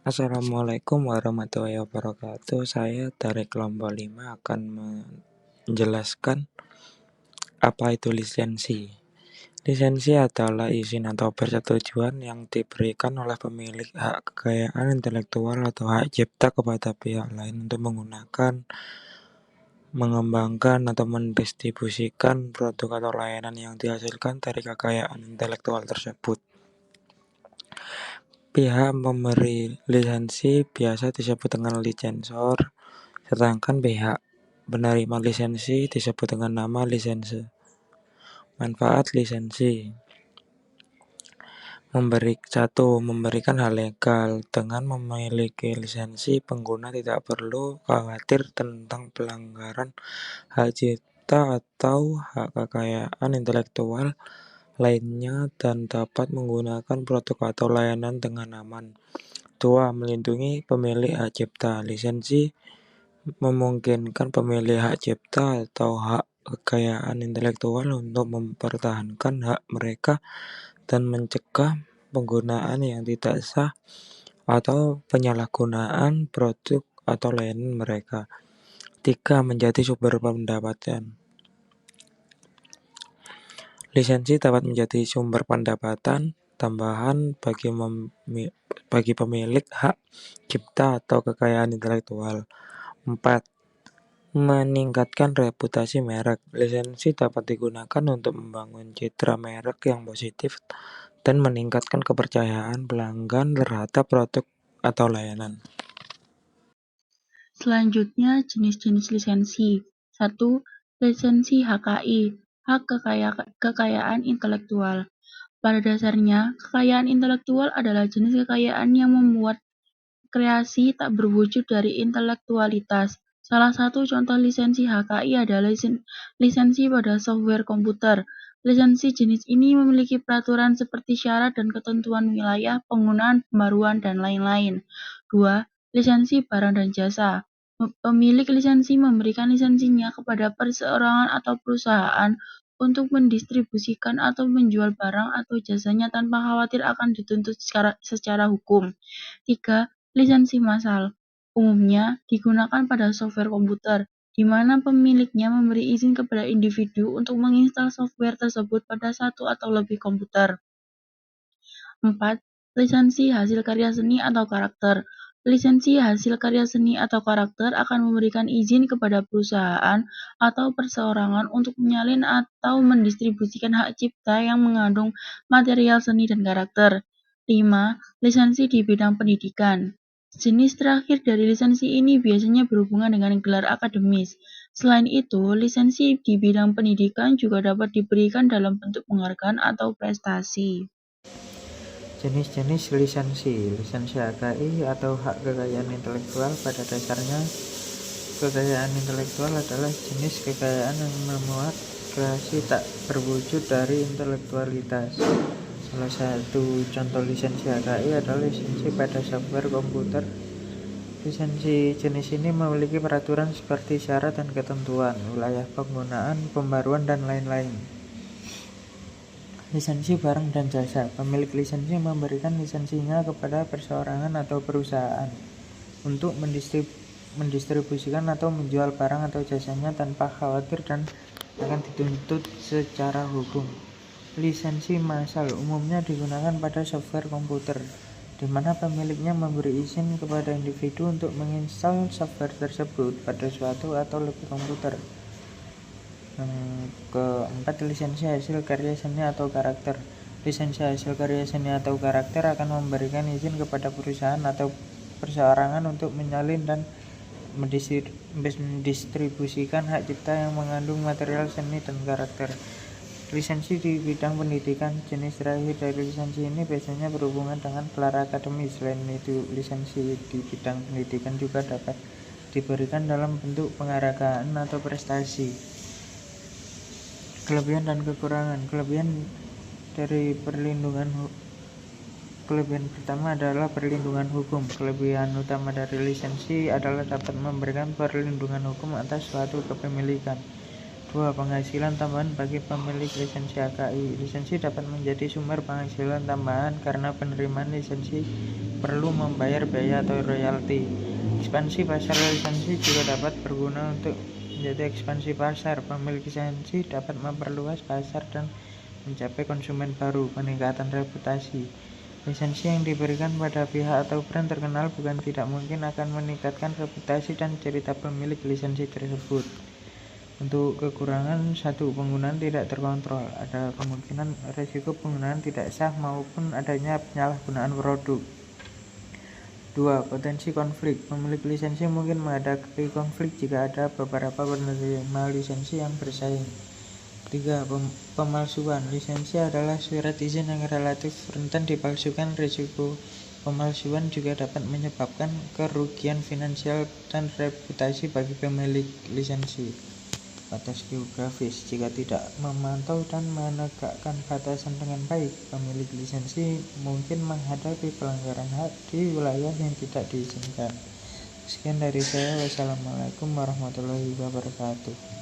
Assalamualaikum warahmatullahi wabarakatuh. Saya dari kelompok 5 akan menjelaskan apa itu lisensi. Lisensi adalah izin atau persetujuan yang diberikan oleh pemilik hak kekayaan intelektual atau hak cipta kepada pihak lain untuk menggunakan, mengembangkan, atau mendistribusikan produk atau layanan yang dihasilkan dari kekayaan intelektual tersebut. Pihak pemberi lisensi biasa disebut dengan lisensor, sedangkan pihak penerima lisensi disebut dengan nama lisense. Manfaat lisensi: memberikan hak legal. Dengan memiliki lisensi, pengguna tidak perlu khawatir tentang pelanggaran hak cipta atau hak kekayaan intelektual lainnya dan dapat menggunakan produk atau layanan dengan aman. 2. Melindungi pemilik hak cipta. Lisensi memungkinkan pemilik hak cipta atau hak kekayaan intelektual untuk mempertahankan hak mereka dan mencegah penggunaan yang tidak sah atau penyalahgunaan produk atau layanan mereka. 3. Menjadi sumber pendapatan. Lisensi dapat menjadi sumber pendapatan tambahan bagi pemilik hak cipta atau kekayaan intelektual. 4. Meningkatkan reputasi merek. Lisensi dapat digunakan untuk membangun citra merek yang positif dan meningkatkan kepercayaan pelanggan terhadap produk atau layanan. Selanjutnya, jenis-jenis lisensi. 1. Lisensi HKI, hak kekayaan intelektual. Pada dasarnya, kekayaan intelektual adalah jenis kekayaan yang membuat kreasi tak berwujud dari intelektualitas. Salah satu contoh lisensi HKI adalah lisensi pada software komputer. Lisensi jenis ini memiliki peraturan seperti syarat dan ketentuan wilayah, penggunaan, pembaruan, dan lain-lain. 2. Lisensi barang dan jasa. Pemilik lisensi memberikan lisensinya kepada perseorangan atau perusahaan untuk mendistribusikan atau menjual barang atau jasanya tanpa khawatir akan dituntut secara hukum. 3. Lisensi massal. Umumnya digunakan pada software komputer, di mana pemiliknya memberi izin kepada individu untuk menginstal software tersebut pada satu atau lebih komputer. 4. Lisensi hasil karya seni atau karakter. Lisensi hasil karya seni atau karakter akan memberikan izin kepada perusahaan atau perseorangan untuk menyalin atau mendistribusikan hak cipta yang mengandung material seni dan karakter. 5. Lisensi di bidang pendidikan. Jenis terakhir dari lisensi ini biasanya berhubungan dengan gelar akademis. Selain itu, lisensi di bidang pendidikan juga dapat diberikan dalam bentuk penghargaan atau prestasi. Jenis-jenis lisensi. Lisensi HKI atau hak kekayaan intelektual. Pada dasarnya, kekayaan intelektual adalah jenis kekayaan yang memuat kreasi tak berwujud dari intelektualitas. Salah satu contoh lisensi HKI adalah lisensi pada software komputer. Lisensi jenis ini memiliki peraturan seperti syarat dan ketentuan, wilayah penggunaan, pembaruan, dan lain-lain. Lisensi barang dan jasa. Pemilik lisensi memberikan lisensinya kepada perseorangan atau perusahaan untuk mendistribusikan atau menjual barang atau jasanya tanpa khawatir dan akan dituntut secara hukum. Lisensi massal umumnya digunakan pada software komputer, di mana pemiliknya memberi izin kepada individu untuk menginstal software tersebut pada suatu atau lebih komputer. Yang keempat, lisensi hasil karya seni atau karakter. Lisensi hasil karya seni atau karakter akan memberikan izin kepada perusahaan atau perseorangan untuk menyalin dan mendistribusikan hak cipta yang mengandung material seni dan karakter. Lisensi di bidang pendidikan. Jenis terakhir dari lisensi ini biasanya berhubungan dengan gelar akademis. Selain itu, lisensi di bidang pendidikan juga dapat diberikan dalam bentuk penghargaan atau prestasi. Kelebihan dan kekurangan. Kelebihan pertama adalah perlindungan hukum. Kelebihan utama dari lisensi adalah dapat memberikan perlindungan hukum atas suatu kepemilikan. 2. Penghasilan tambahan bagi pemilik lisensi HKI. Lisensi dapat menjadi sumber penghasilan tambahan karena penerimaan lisensi perlu membayar biaya atau royalti. Ekspansi pasar lisensi juga dapat berguna untuk menjadi ekspansi pasar. Pemilik lisensi dapat memperluas pasar dan mencapai konsumen baru. Peningkatan reputasi. Lisensi yang diberikan pada pihak atau brand terkenal bukan tidak mungkin akan meningkatkan reputasi dan cerita pemilik lisensi tersebut. Untuk kekurangan, 1. Penggunaan tidak terkontrol. Ada kemungkinan risiko penggunaan tidak sah maupun adanya penyalahgunaan produk. 2. Potensi konflik. Pemilik lisensi mungkin menghadapi konflik jika ada beberapa penerima lisensi yang bersaing. 3. Pemalsuan. Lisensi adalah surat izin yang relatif rentan dipalsukan. Risiko pemalsuan juga dapat menyebabkan kerugian finansial dan reputasi bagi pemilik lisensi. Batas geografis. Jika tidak memantau dan menegakkan batasan dengan baik, pemilik lisensi mungkin menghadapi pelanggaran hak di wilayah yang tidak diizinkan. Sekian dari saya. Wassalamualaikum warahmatullahi wabarakatuh.